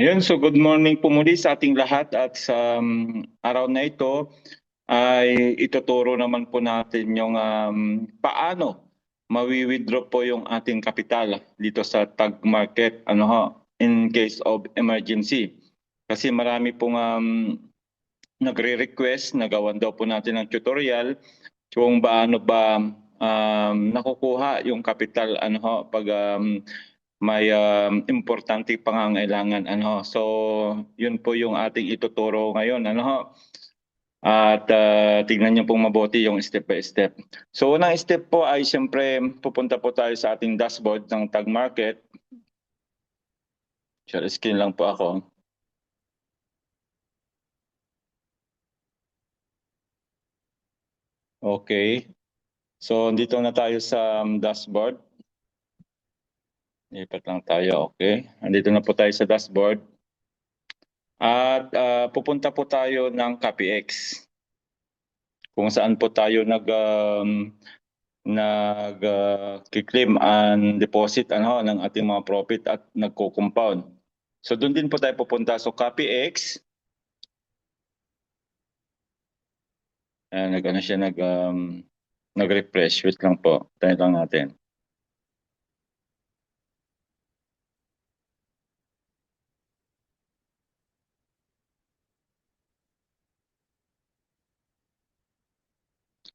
Ayun, so good morning po muli sa ating lahat at sa araw na ito ay ituturo naman po natin yung paano mawi-withdraw po yung ating kapital dito sa Tag Market in case of emergency. Kasi marami pong nagre-request na gawan daw po natin ng tutorial kung paano ba nakukuha yung kapital pag may importante pangangailangan so yun po yung ating ituturo ngayon at tignan niyo pong mabuti yung step by step. So unang step po ay siyempre pupunta po tayo sa ating dashboard ng Tag Market. Share screen lang po ako. Okay. So dito na tayo sa dashboard. Lipat lang tayo, okay. Andito na po tayo sa dashboard. At pupunta po tayo ng CopyX. Kung saan po tayo nag-claim and deposit ng ating mga profit at nagko-compound. So doon din po tayo pupunta. So CopyX. Nag-refresh. Wait lang po. Tayo lang natin.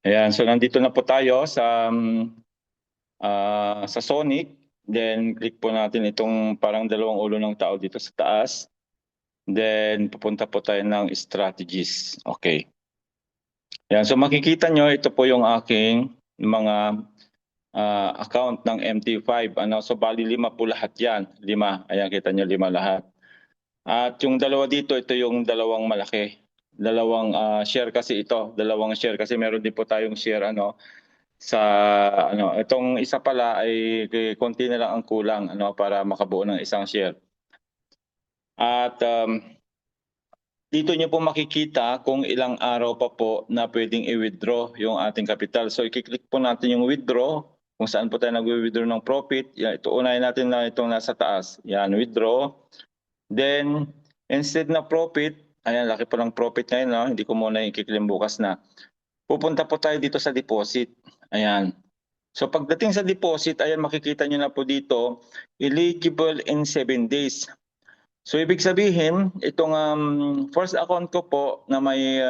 Ayan, so nandito na po tayo sa Sonic. Then click po natin itong parang dalawang ulo ng tao dito sa taas. Then pupunta po tayo ng strategies. Okay. Ayan, so makikita nyo, ito po yung aking mga account ng MT5. So bali 5 po lahat yan. 5. Ayan, kita nyo 5 lahat. At yung dalawa dito, ito yung dalawang malaki. Dalawang share kasi ito. Dalawang share kasi meron din po tayong share sa itong isa pala ay konti na lang ang kulang para makabuo ng isang share. At dito niyo po makikita kung ilang araw pa po na pwedeng i-withdraw yung ating kapital. So i-click po natin yung withdraw kung saan po tayo nag-withdraw ng profit. Yan, ito unahin natin na itong nasa taas. Yan, withdraw. Then instead na profit, ayan, laki pa ng profit ngayon, no? Hindi ko muna i-click bukas na. Pupunta po tayo dito sa deposit. Ayan. So pagdating sa deposit, ayan makikita nyo na po dito, eligible in 7 days. So ibig sabihin, itong first account ko po na may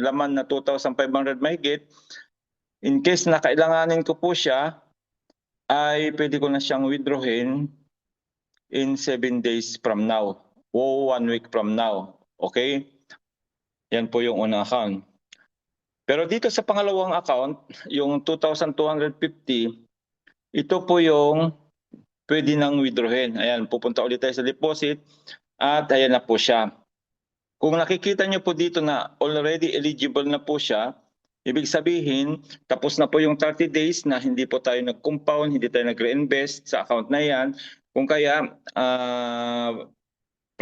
laman na 2,500 mahigit, in case na kailanganin ko po siya, ay pwede ko na siyang withdrawin in 7 days from now o 1 week from now. Okay? Yan po yung unang account. Pero dito sa pangalawang account, yung 2,250, ito po yung pwede nang withdrawin. Ayan, pupunta ulit tayo sa deposit at ayan na po siya. Kung nakikita nyo po dito na already eligible na po siya, ibig sabihin, tapos na po yung 30 days na hindi po tayo nag-compound, hindi tayo nag-reinvest sa account na yan. Kung kaya,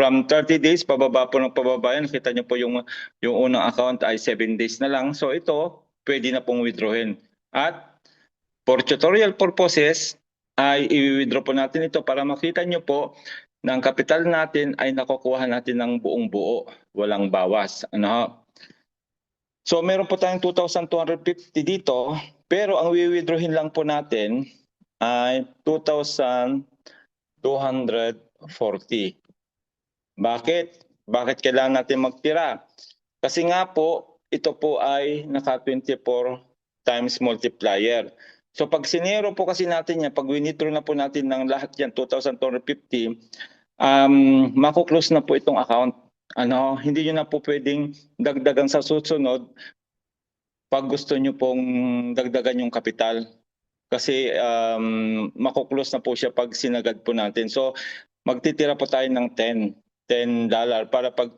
from 30 days, pababa po ng pababa yan. Nakita nyo po yung unang account ay 7 days na lang. So ito, pwede na pong withdrawin. At for tutorial purposes, ay i-withdraw po natin ito para makita nyo po na ang kapital natin ay nakukuha natin ng buong buo, walang bawas. So meron po tayong 2,250 dito, pero ang wi-withdrawin lang po natin ay 2,240. Bakit? Bakit kailangan natin magtira? Kasi nga po, ito po ay naka 24 times multiplier. So pag sinero po kasi natin yan, pag winithdraw na po natin ng lahat yan, 2,250, makuklose na po itong account. Hindi nyo na po pwedeng dagdagan sa susunod pag gusto nyo pong dagdagan yung kapital. Kasi makuklose na po siya pag sinagad po natin. So magtitira po tayo ng $10 para pag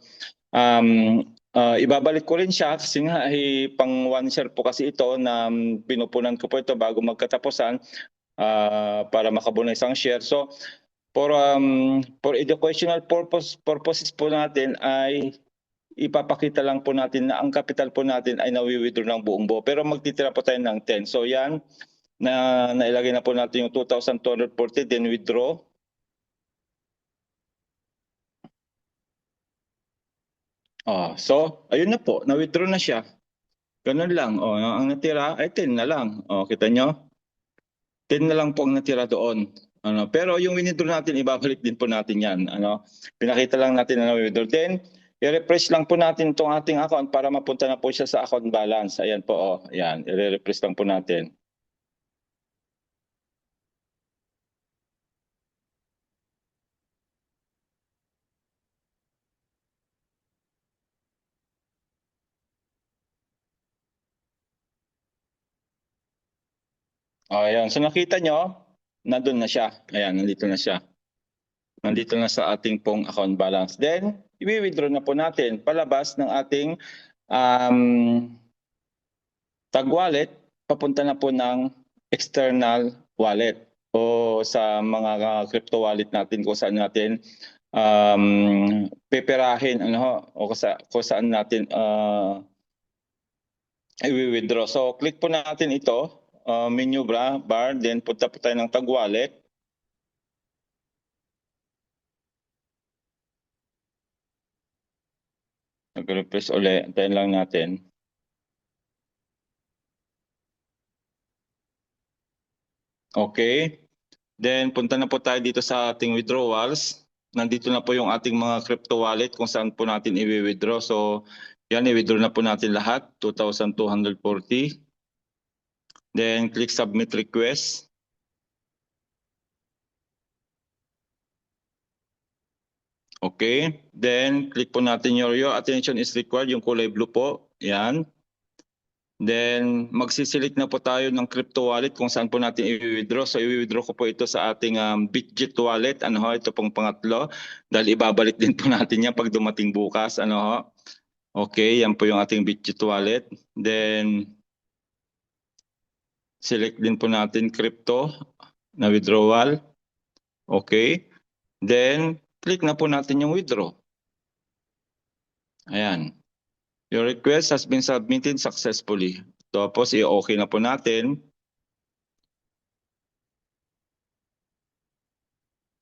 ibabalik ko rin siya kasi nga pang 1 share po kasi ito na pinupunan ko po ito bago magkatapusan para makabuo ng isang share. So for educational purposes po natin ay ipapakita lang po natin na ang capital po natin ay nawi-withdraw ng buong buo. Pero magtitira po tayo ng 10. So yan, nailagay na po natin yung 2,240, then withdraw. So ayun na po, na-withdraw na siya. Ganun lang. Ang natira ay 10 na lang. Kita nyo? 10 na lang po ang natira doon. Pero yung winidraw natin, ibabalik din po natin yan. Pinakita lang natin na na-withdraw. Then, i-refresh lang po natin itong ating account para mapunta na po siya sa account balance. Ayan po. Ayan, i-refresh lang po natin. Ayan, so nakita nyo, nandun na siya. Ayan, nandito na siya. Nandito na sa ating pong account balance. Then, i-withdraw na po natin palabas ng ating tag wallet, papunta na po ng external wallet o sa mga crypto wallet natin kung saan natin peperahin o kung saan natin i-withdraw. So click po natin ito, menu bar, then punta po tayo ng tag wallet. Nag-refresh ulit, antayin lang natin. Okay. Then punta na po tayo dito sa ating withdrawals. Nandito na po yung ating mga crypto wallet kung saan po natin i-withdraw. So yan, i-withdraw na po natin lahat, 2,240. Then click submit request. Okay. Then click po natin your attention is required, yung kulay blue po. Yan. Then magsiselect na po tayo ng crypto wallet kung saan po natin i-withdraw. So i-withdraw ko po ito sa ating Bitget wallet. Ito pong pangatlo. Dahil ibabalik din po natin yan pag dumating bukas. Okay, yan po yung ating Bitget wallet. Then select din po natin crypto na withdrawal. Okay. Then click na po natin yung withdraw. Ayan. Your request has been submitted successfully. Tapos i-okay na po natin.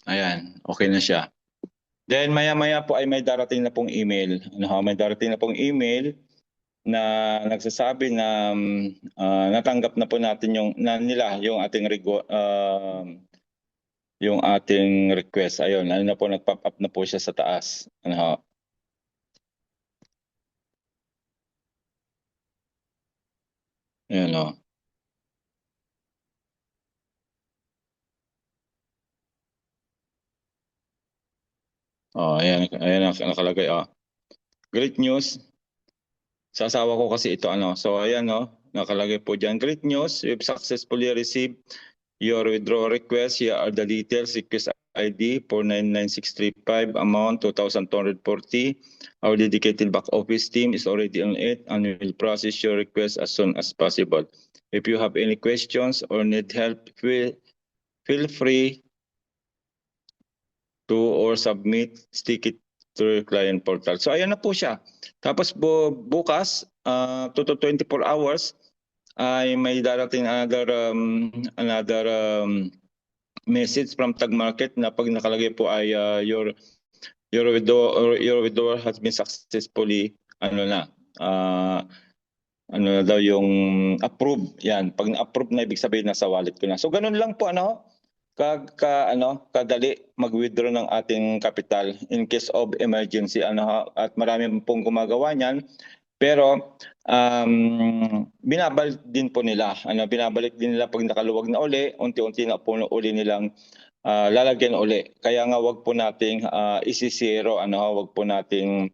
Ayan, okay na siya. Then maya-maya po ay may darating na pong email. May darating na pong email na nagsasabi na natanggap na po natin yung ating request. Ayun, na po, nag-pop up na po siya sa taas. Ayun o. Ayan nakalagay. Great news. Sa asawa ko kasi ito So ayan nakalagay po diyan. Great news, we've successfully received your withdrawal request. Here are the details. Request ID 499635, amount 2,240. Our dedicated back office team is already on it and will process your request as soon as possible. If you have any questions or need help, feel free to or stick it to your client portal. So ayan na po siya. Tapos bukas, 2 to 24 hours, ay may darating another message from Tag Market na pag nakalagay po ay your withdrawal has been successfully daw yung approve. Yan, pag na-approve na, ibig sabihin nasa wallet ko na. So ganun lang po kadali mag-withdraw ng ating capital in case of emergency at marami pong gumagawa niyan. Pero binabalik din po nila. Binabalik din nila pag nakaluwag na uli, unti-unti na po uli nilang lalagyan uli. Kaya nga wag po nating isi-zero, wag po nating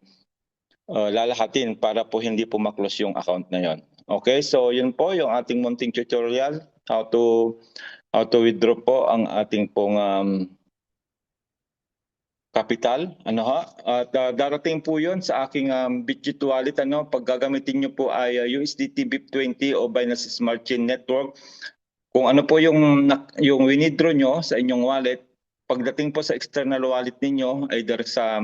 lalahatin para po hindi po ma-close yung account na yon. Okay, so yun po yung ating munting tutorial how to withdraw po ang ating pong capital. At darating po yun sa aking Bitget wallet. Pag gagamitin nyo po ay USDT BIP20 o Binance Smart Chain Network. Kung ano po yung winidraw nyo sa inyong wallet, pagdating po sa external wallet ninyo, either sa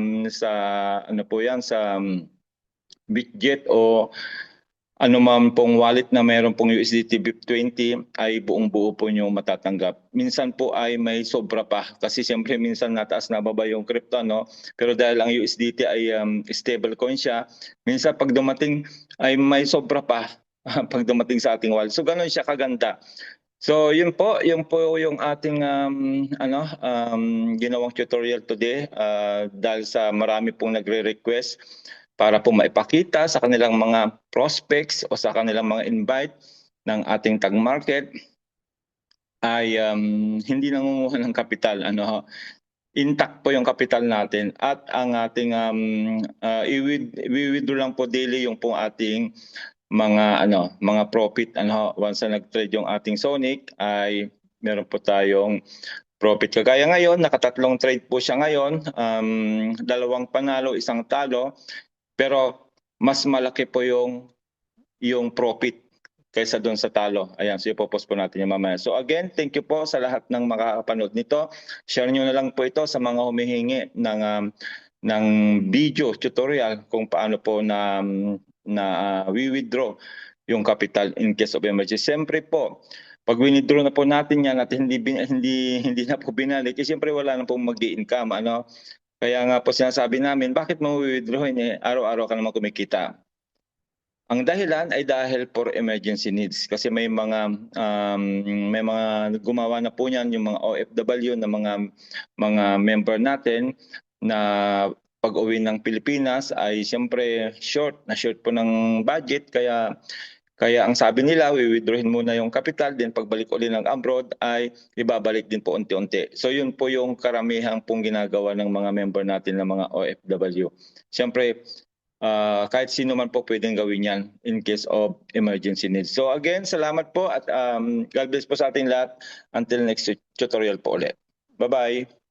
Bitget o ano man pong wallet na meron pong USDT BIP20 ay buong buo po nyo matatanggap. Minsan po ay may sobra pa kasi siyempre minsan nataas na baba yung crypto, no? Pero dahil ang USDT ay stable coin siya, minsan pag dumating ay may sobra pa pag dumating sa ating wallet. So ganun siya kaganda. So yun po yung ating ginawang tutorial today dahil sa marami pong nagre-request para po maipakita sa kanilang mga prospects o sa kanilang mga invite ng ating tag market ay hindi nangunguha ng kapital, intact po yung kapital natin at ang ating i-withdraw lang po daily yung pong ating mga profit once na nag-trade yung ating Sonic ay meron po tayong profit. Kagaya ngayon, nakatatlong trade po siya ngayon, dalawang panalo, isang talo, pero mas malaki po yung profit kaysa doon sa talo. Ayan, so ipopost po natin yung mamaya. So again, thank you po sa lahat ng makakapanood nito. Share nyo na lang po ito sa mga humihingi ng video tutorial kung paano po na we-withdraw yung capital in case of emergency. Siyempre po, pag withdraw na po natin yan at hindi na po binalik, siyempre wala na pong mag-i-income. Kaya nga po sinasabi namin, bakit mo withdrawin araw-araw ka naman kumikita? Ang dahilan ay dahil for emergency needs kasi may mga gumawa na po niyan yung mga OFW na mga member natin na pag-uwi ng Pilipinas ay siyempre short po ng budget kaya ang sabi nila, withdrawin muna yung capital, then pagbalik uli ng abroad ay ibabalik din po unti-unti. So yun po yung karamihan pong ginagawa ng mga member natin ng mga OFW. Siyempre, kahit sino man po pwedeng gawin yan in case of emergency needs. So again, salamat po at God bless po sa ating lahat. Until next tutorial po ulit. Bye-bye.